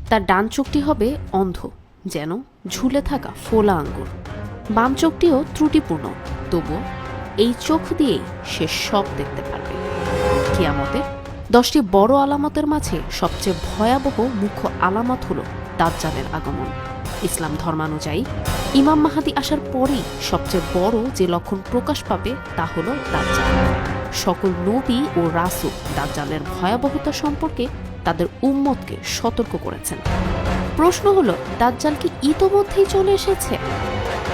তার ডান চোখটি হবে অন্ধ, যেন ঝুলে থাকা ফোলা আঙ্গুর। বাম চোখটিও ত্রুটিপূর্ণ, তবুও এই চোখ দিয়েই সে সব দেখতে পারবে। কিয়ামতে 10টি বড় আলামতের মাঝে সবচেয়ে ভয়াবহ মুখ্য আলামত হল দাজ্জালের আগমন। ইসলাম ধর্মানুযায়ী ইমাম মাহাদি আসার পরেই সবচেয়ে বড় যে লক্ষণ প্রকাশ পাবে তা হল দাজ্জাল। সকল নবী ও রাসূল দাজ্জালের ভয়াবহতা সম্পর্কে তাদের উম্মতকে সতর্ক করেছেন। প্রশ্ন হল, দাজ্জাল কি ইতোমধ্যেই চলে এসেছে?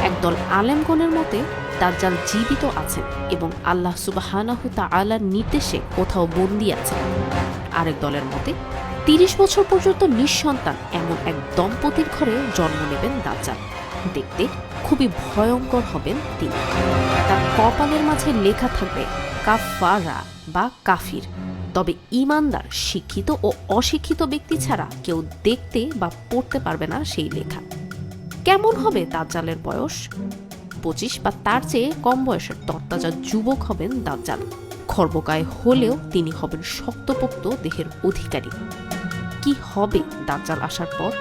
একদল আলেমগণের মতে দাজ্জাল জীবিত আছেন এবং আল্লাহ সুবহানাহু তাআলার নির্দেশে কোথাও বন্দী আছেন। আরেক দলের মতে 30 বছর পর্যন্ত নিঃসন্তান এমন এক দম্পতির ঘরে জন্ম নেবেন দাজ্জাল। দেখতে খুবই ভয়ঙ্কর হবেন তিনি। তার কপালের মাঝে লেখা থাকবে কাফারা বা কাফির। তবে ঈমানদার, শিক্ষিত ও অশিক্ষিত ব্যক্তি ছাড়া কেউ দেখতে বা পড়তে পারবে না সেই লেখা। কেমন হবে দাজ্জালের বয়স? 25 বা তার চেয়ে কম বয়সের তরতাজা যুবক হবেন দাজ্জাল। খর্বকায় হলেও তিনি হবেন শক্তপোক্ত দেহের অধিকারী। কি হবে দাজ্জাল আসার পর?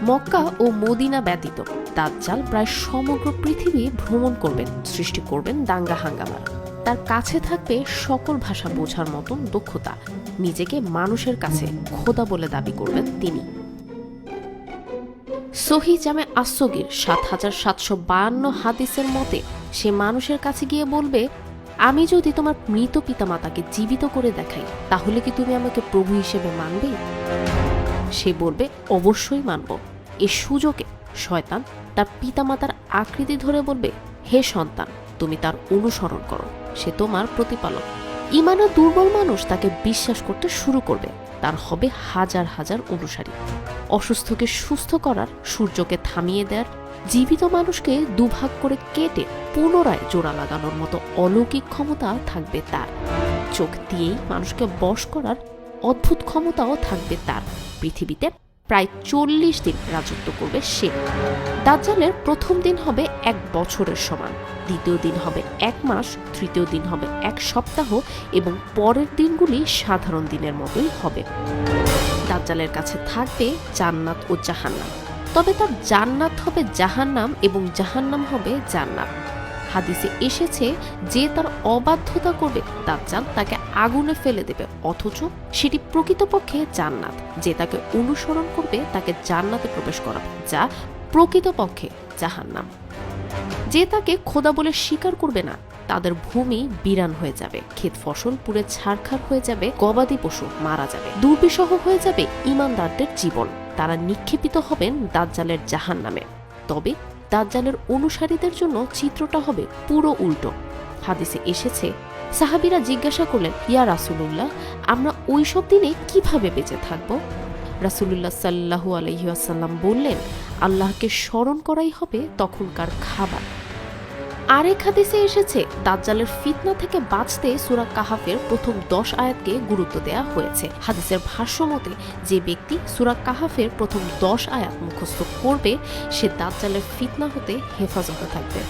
মক্কা ও মদিনা ব্যতীত দাজ্জাল প্রায় সমগ্র পৃথিবী ভ্রমণ করবেন, সৃষ্টি করবেন দাঙ্গা হাঙ্গামা। তার কাছে থাকবে সকল ভাষা বোঝার মতন দক্ষতা। নিজেকে মানুষের কাছে খোদা বলে দাবি করবেন তিনি। সহিহ জামে আস-সগীর ৭৭৫২ হাদিসের মতে সে মানুষের কাছে গিয়ে বলবে, আমি যদি তোমার মৃত পিতামাতাকে জীবিত করে দেখাই, তাহলে কি তুমি আমাকে প্রভু হিসেবে মানবে? সে বলবে, অবশ্যই মানব। এ সুযোগে শয়তান তার পিতামাতার আকৃতি ধরে বলবে, হে সন্তান, তুমি তার অনুসরণ করো, সে তোমার প্রতিপালক। ঈমানে দুর্বল মানুষ তাকে বিশ্বাস করতে শুরু করবে। তার হবে হাজার হাজার অনুসারী। অসুস্থকে সুস্থ করার, সূর্যকে থামিয়ে দেওয়ার, জীবিত মানুষকে দুভাগ করে কেটে পুনরায় জোড়া লাগানোর মতো অলৌকিক ক্ষমতা থাকবে তার। চোখ দিয়েই মানুষকে বশ করার অদ্ভুত ক্ষমতাও থাকবে তার। পৃথিবীতে প্রায় 40 দিন রাজত্ব করবে সে। দাজ্জালের প্রথম দিন হবে 1 বছরের সমান, দ্বিতীয় দিন হবে 1 মাস, তৃতীয় দিন হবে 1 সপ্তাহ এবং পরের দিনগুলি সাধারণ দিনের মতোই হবে। দাজ্জালের কাছে থাকবে জান্নাত ও জাহান্নাম, তবে তার জান্নাত হবে জাহান্নাম এবং জাহান্নাম হবে জান্নাত। হাদিসে এসেছে, যে তার অবাধ্যতা করবে দাজ্জাল তাকে আগুনে ফেলে দেবে, অথচ সেটি প্রকৃতপক্ষে জান্নাত। যে তাকে অনুসরণ করবে তাকে জান্নাতে প্রবেশ করাবে, যা প্রকৃতপক্ষে জাহান্নাম। যে তাকে খোদা বলে স্বীকার করবে না, তাদের ভূমি বিরান হয়ে যাবে, ক্ষেত ফসল পুড়ে ছারখার হয়ে যাবে, গবাদি পশু মারা যাবে, দুর্বিষহ হয়ে যাবে ঈমানদারদের জীবন। তারা নিক্ষেপিত হবেন দাজ্জালের জাহান্নামে। তবে দাজ্জালের অনুসারীদের জন্য চিত্রটা হবে পুরো উল্টো। হাদিসে এসেছে, সাহাবীরা জিজ্ঞাসা করলেন, ইয়া রাসূলুল্লাহ, আমরা ওইসব দিনে কিভাবে বেঁচে থাকব? রাসূলুল্লাহ সাল্লাল্লাহু আলাইহি ওয়াসাল্লাম বললেন, আল্লাহকে স্মরণ করাই হবে তখনকার খাবার। আরেক হাদিসে এসেছে, দাজ্জালের ফিতনা থেকে বাঁচতে সূরা কাহাফের প্রথম 10 আয়াতকে গুরুত্ব দেওয়া হয়েছে। হাদিসের ভাষ্য মতে, যে ব্যক্তি সূরা কাহাফের প্রথম 10 আয়াত মুখস্থ করবে, সে দাজ্জালের ফিতনা হতে হেফাজতে থাকবে।